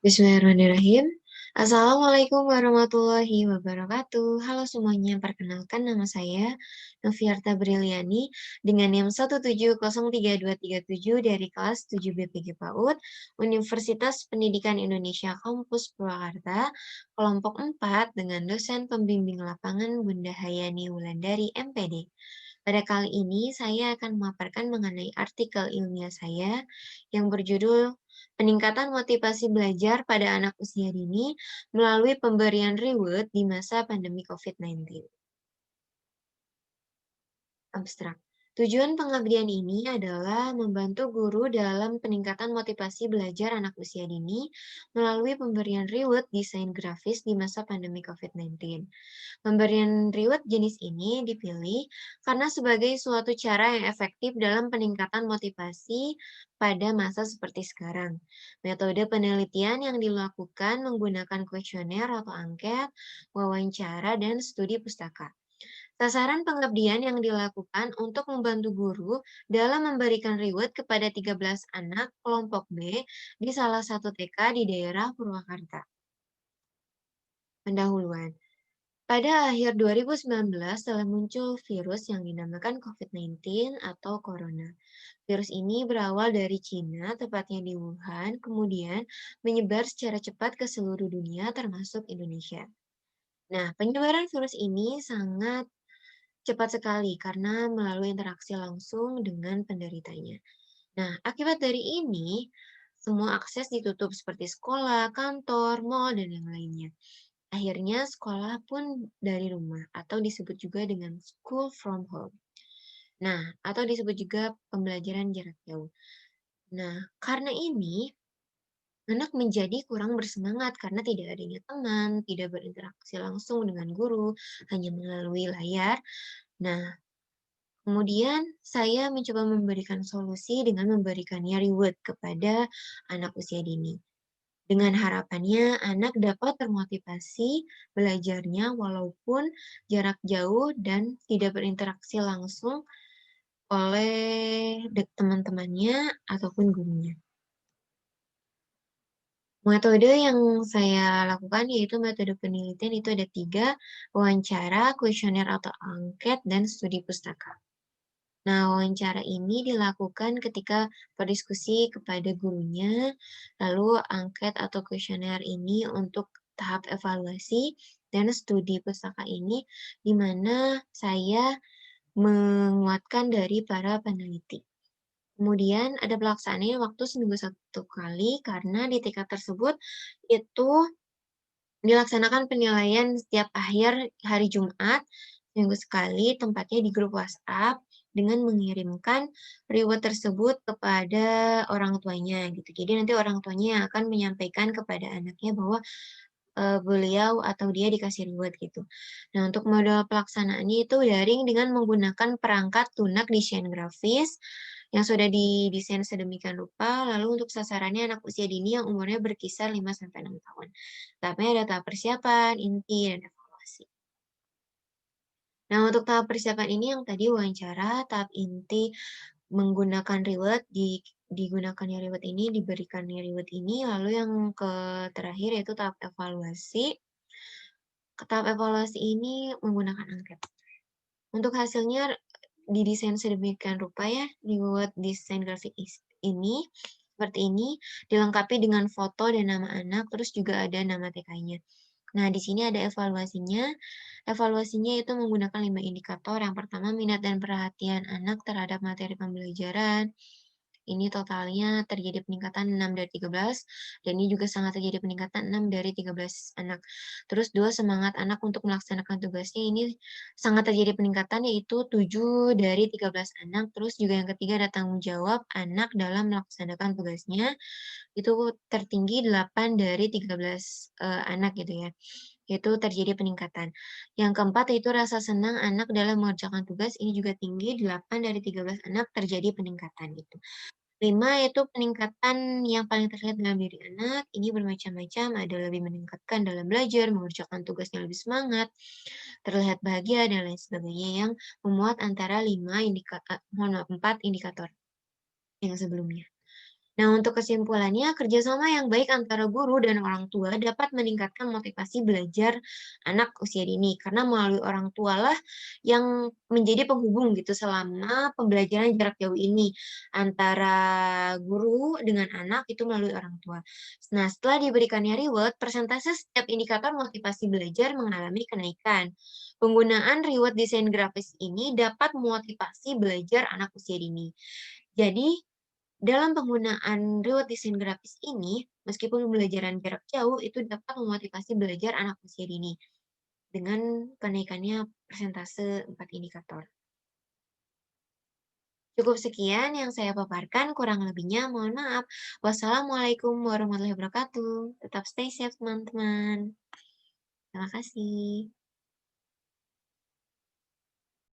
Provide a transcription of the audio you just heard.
Bismillahirrahmanirrahim. Assalamualaikum warahmatullahi wabarakatuh. Halo semuanya, perkenalkan nama saya Noviarta Briliani dengan NIM 1703237 dari kelas 7 BPG PAUD, Universitas Pendidikan Indonesia Kampus Purwakarta, kelompok 4 dengan dosen pembimbing lapangan Bunda Hayani Wulandari MPD. Pada kali ini saya akan memaparkan mengenai artikel ilmiah saya yang berjudul Peningkatan motivasi belajar pada anak usia dini melalui pemberian reward di masa pandemi COVID-19. Abstrak. Tujuan pengabdian ini adalah membantu guru dalam peningkatan motivasi belajar anak usia dini melalui pemberian reward desain grafis di masa pandemi COVID-19. Pemberian reward jenis ini dipilih karena sebagai suatu cara yang efektif dalam peningkatan motivasi pada masa seperti sekarang. Metode penelitian yang dilakukan menggunakan kuesioner atau angket, wawancara, dan studi pustaka. Sasaran pengabdian yang dilakukan untuk membantu guru dalam memberikan reward kepada 13 anak kelompok B di salah satu TK di daerah Purwakarta. Pendahuluan. Pada akhir 2019 telah muncul virus yang dinamakan COVID-19 atau Corona. Virus ini berawal dari Cina, tepatnya di Wuhan, kemudian menyebar secara cepat ke seluruh dunia termasuk Indonesia. Nah, penyebaran virus ini sangat cepat sekali karena melalui interaksi langsung dengan penderitanya. Nah, akibat dari ini, semua akses ditutup seperti sekolah, kantor, mal, dan yang lainnya. Akhirnya sekolah pun dari rumah atau disebut juga dengan school from home. Nah, atau disebut juga pembelajaran jarak jauh. Nah, karena ini anak menjadi kurang bersemangat karena tidak adanya teman, tidak berinteraksi langsung dengan guru, hanya melalui layar. Nah, kemudian saya mencoba memberikan solusi dengan memberikannya reward kepada anak usia dini. Dengan harapannya anak dapat termotivasi belajarnya walaupun jarak jauh dan tidak berinteraksi langsung oleh teman-temannya ataupun gurunya. Metode yang saya lakukan yaitu metode penelitian itu ada 3, wawancara, kuesioner atau angket, dan studi pustaka. Nah, wawancara ini dilakukan ketika berdiskusi kepada gurunya, lalu angket atau kuesioner ini untuk tahap evaluasi, dan studi pustaka ini di mana saya menguatkan dari para peneliti. Kemudian ada pelaksanaannya waktu seminggu 1 kali karena di tingkat tersebut itu dilaksanakan penilaian setiap akhir hari Jumat, seminggu sekali, tempatnya di grup WhatsApp, dengan mengirimkan reward tersebut kepada orang tuanya gitu. Jadi nanti orang tuanya yang akan menyampaikan kepada anaknya bahwa beliau atau dia dikasih reward gitu. Nah, untuk model pelaksanaannya itu daring dengan menggunakan perangkat lunak desain grafis yang sudah didesain sedemikian rupa, lalu untuk sasarannya anak usia dini yang umurnya berkisar 5 sampai 6 tahun. Tahapnya ada tahap persiapan, inti, dan evaluasi. Nah, untuk tahap persiapan ini yang tadi wawancara, tahap inti menggunakan reward, digunakannya reward ini, diberikannya reward ini, lalu yang terakhir yaitu tahap evaluasi. Tahap evaluasi ini menggunakan angket. Untuk hasilnya didesain sedemikian rupa ya, dibuat desain grafik ini, seperti ini, dilengkapi dengan foto dan nama anak, terus juga ada nama TK-nya. Nah, di sini ada evaluasinya. Evaluasinya itu menggunakan 5 indikator. Yang pertama, minat dan perhatian anak terhadap materi pembelajaran. Ini totalnya terjadi peningkatan 6 dari 13, dan ini juga sangat terjadi peningkatan 6 dari 13 anak. Terus 2, semangat anak untuk melaksanakan tugasnya ini sangat terjadi peningkatan yaitu 7 dari 13 anak. Terus juga yang ketiga ada tanggung jawab anak dalam melaksanakan tugasnya, itu tertinggi 8 dari 13 anak gitu ya. Itu terjadi peningkatan. Yang keempat yaitu rasa senang anak dalam mengerjakan tugas, ini juga tinggi 8 dari 13 anak terjadi peningkatan gitu. 5 yaitu peningkatan yang paling terlihat dalam diri anak, ini bermacam-macam, ada lebih meningkatkan dalam belajar, mengerjakan tugasnya lebih semangat, terlihat bahagia, dan lain sebagainya yang memuat antara 4 indikator yang sebelumnya. Nah, untuk kesimpulannya, kerjasama yang baik antara guru dan orang tua dapat meningkatkan motivasi belajar anak usia dini, karena melalui orang tualah yang menjadi penghubung gitu selama pembelajaran jarak jauh ini antara guru dengan anak itu melalui orang tua. Nah, setelah diberikannya reward, persentase setiap indikator motivasi belajar mengalami kenaikan. Penggunaan reward desain grafis ini dapat memotivasi belajar anak usia dini. Jadi, dalam penggunaan reward desain grafis ini, meskipun pembelajaran jarak jauh itu dapat memotivasi belajar anak usia dini dengan kenaikannya persentase 4 indikator. Cukup sekian yang saya paparkan, kurang lebihnya mohon maaf. Wassalamualaikum warahmatullahi wabarakatuh. Tetap stay safe teman-teman. Terima kasih.